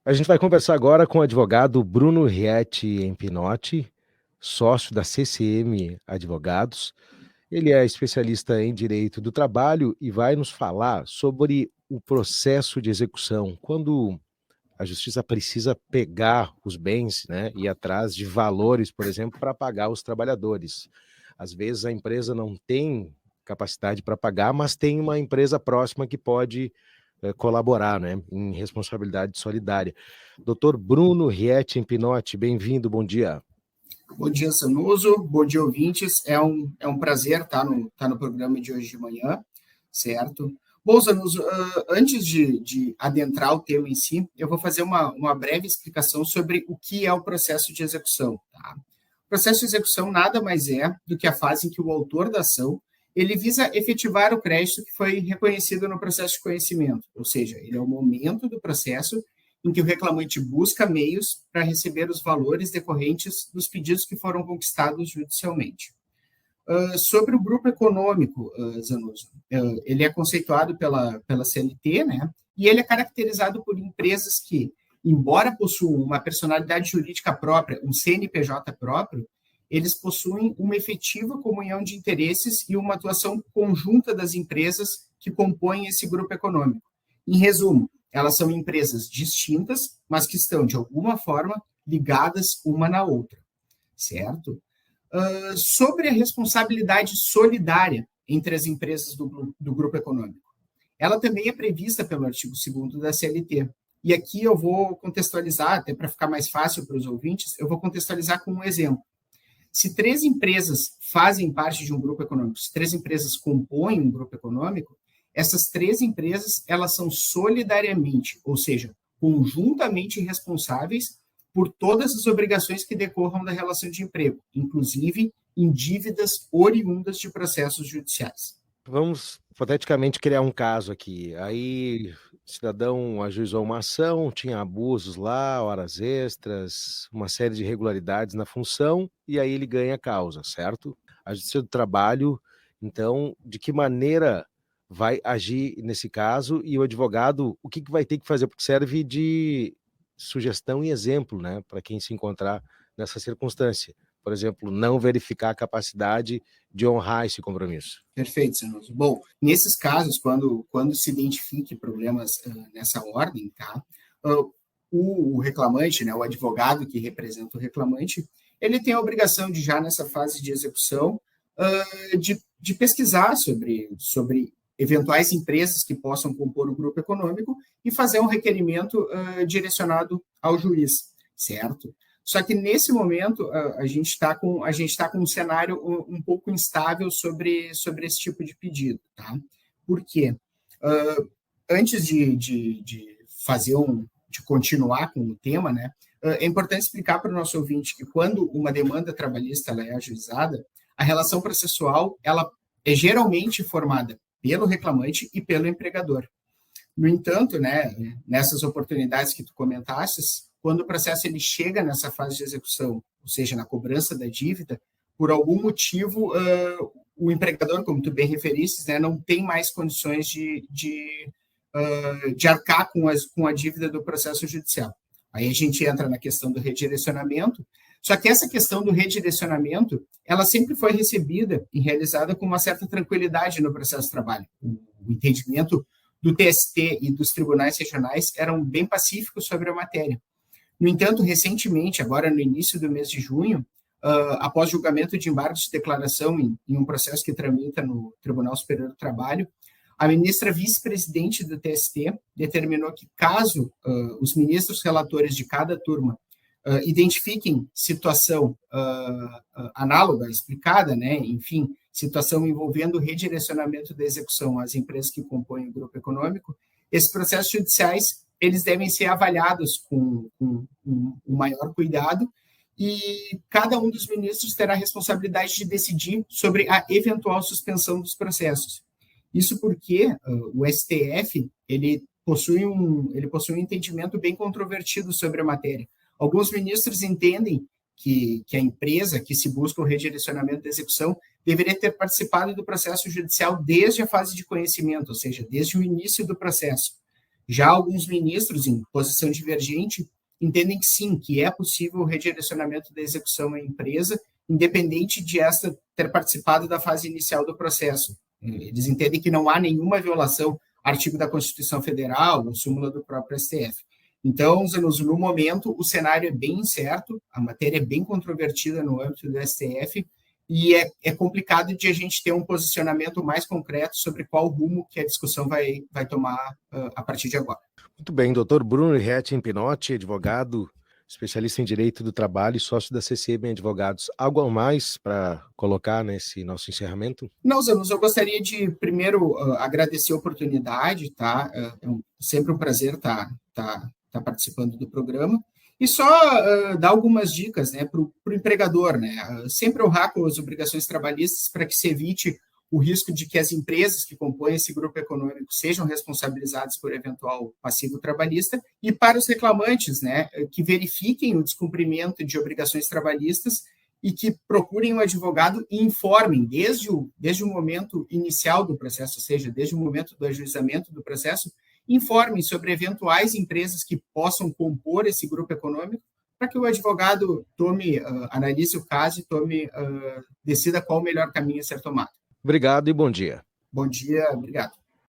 A gente vai conversar agora com o advogado Bruno Rietti Empinotti, sócio da CCM Advogados. Ele é especialista em direito do trabalho e vai nos falar sobre o processo de execução, quando a justiça precisa pegar os bens, né, e ir atrás de valores, por exemplo, para pagar os trabalhadores. Às vezes a empresa não tem capacidade para pagar, mas tem uma empresa próxima que pode colaborar, né, em responsabilidade solidária. Doutor Bruno Rietti Empinotti, bem-vindo, bom dia. Bom dia, Sanuso. Bom dia, ouvintes. É um prazer estar no programa de hoje de manhã, certo? Bom, Sanuso, antes de adentrar o tema em si, eu vou fazer uma breve explicação sobre o que é o processo de execução. Tá? O processo de execução nada mais é do que a fase em que o autor da ação ele visa efetivar o crédito que foi reconhecido no processo de conhecimento, ou seja, ele é o momento do processo em que o reclamante busca meios para receber os valores decorrentes dos pedidos que foram conquistados judicialmente. Sobre o grupo econômico, Zanuso, ele é conceituado pela CLT, né? E ele é caracterizado por empresas que, embora possuam uma personalidade jurídica própria, um CNPJ próprio, eles possuem uma efetiva comunhão de interesses e uma atuação conjunta das empresas que compõem esse grupo econômico. Em resumo, elas são empresas distintas, mas que estão, de alguma forma, ligadas uma na outra, certo? Sobre a responsabilidade solidária entre as empresas do grupo econômico. Ela também é prevista pelo artigo 2º da CLT. E aqui eu vou contextualizar, até para ficar mais fácil para os ouvintes, eu vou contextualizar com um exemplo. Se 3 empresas fazem parte de um grupo econômico, se 3 empresas compõem um grupo econômico, essas 3 empresas, elas são solidariamente, ou seja, conjuntamente responsáveis por todas as obrigações que decorram da relação de emprego, inclusive em dívidas oriundas de processos judiciais. Vamos, hipoteticamente, criar um caso aqui. Aí, o cidadão ajuizou uma ação, tinha abusos lá, horas extras, uma série de irregularidades na função, e aí ele ganha a causa, certo? A Justiça do Trabalho, então, de que maneira vai agir nesse caso? E o advogado, o que vai ter que fazer? Porque serve de sugestão e exemplo, né, para quem se encontrar nessa circunstância. Por exemplo, não verificar a capacidade de honrar esse compromisso. Perfeito, Sanuso. Bom, nesses casos, quando se identifique problemas nessa ordem, tá? O reclamante, né, o advogado que representa o reclamante, ele tem a obrigação de, já nessa fase de execução, de pesquisar sobre eventuais empresas que possam compor o grupo econômico e fazer um requerimento direcionado ao juiz, certo? Só que, nesse momento, a gente está com um cenário um pouco instável sobre esse tipo de pedido. Tá? Por quê? Antes de continuar com o tema, né, é importante explicar para o nosso ouvinte que, quando uma demanda trabalhista ela é ajuizada, a relação processual ela é geralmente formada pelo reclamante e pelo empregador. No entanto, né, nessas oportunidades que tu comentaste, quando o processo ele chega nessa fase de execução, ou seja, na cobrança da dívida, por algum motivo, o empregador, como tu bem referiste, né, não tem mais condições de arcar com a dívida do processo judicial. Aí a gente entra na questão do redirecionamento, só que essa questão do redirecionamento, ela sempre foi recebida e realizada com uma certa tranquilidade no processo de trabalho. O entendimento do TST e dos tribunais regionais eram bem pacíficos sobre a matéria. No entanto, recentemente, agora no início do mês de junho, após julgamento de embargo de declaração em um processo que tramita no Tribunal Superior do Trabalho, a ministra vice-presidente do TST determinou que, caso os ministros relatores de cada turma identifiquem situação análoga, explicada, né, enfim, situação envolvendo o redirecionamento da execução às empresas que compõem o grupo econômico, esses processos judiciais eles devem ser avaliados com um maior cuidado e cada um dos ministros terá a responsabilidade de decidir sobre a eventual suspensão dos processos. Isso porque o STF ele possui um entendimento bem controvertido sobre a matéria. Alguns ministros entendem que a empresa que se busca o redirecionamento da execução deveria ter participado do processo judicial desde a fase de conhecimento, ou seja, desde o início do processo. Já alguns ministros, em posição divergente, entendem que sim, que é possível o redirecionamento da execução à empresa, independente de esta ter participado da fase inicial do processo. Eles entendem que não há nenhuma violação artigo da Constituição Federal ou súmula do próprio STF. Então, Zanussi, no momento, o cenário é bem incerto, a matéria é bem controvertida no âmbito do STF, e é complicado de a gente ter um posicionamento mais concreto sobre qual rumo que a discussão vai tomar a partir de agora. Muito bem, doutor Bruno Rietti Pinotti, advogado, especialista em Direito do Trabalho e sócio da CCM Advogados. Algo a mais para colocar nesse nosso encerramento? Não, Zanus, eu gostaria de primeiro agradecer a oportunidade, tá? Sempre um prazer estar participando do programa. E só dar algumas dicas, né, para o empregador, né? Sempre honrar com as obrigações trabalhistas para que se evite o risco de que as empresas que compõem esse grupo econômico sejam responsabilizadas por eventual passivo trabalhista, e para os reclamantes, né, que verifiquem o descumprimento de obrigações trabalhistas e que procurem um advogado e informem desde o momento inicial do processo, ou seja, desde o momento do ajuizamento do processo, informem sobre eventuais empresas que possam compor esse grupo econômico, para que o advogado analise o caso e decida qual o melhor caminho a ser tomado. Obrigado e bom dia. Bom dia, obrigado.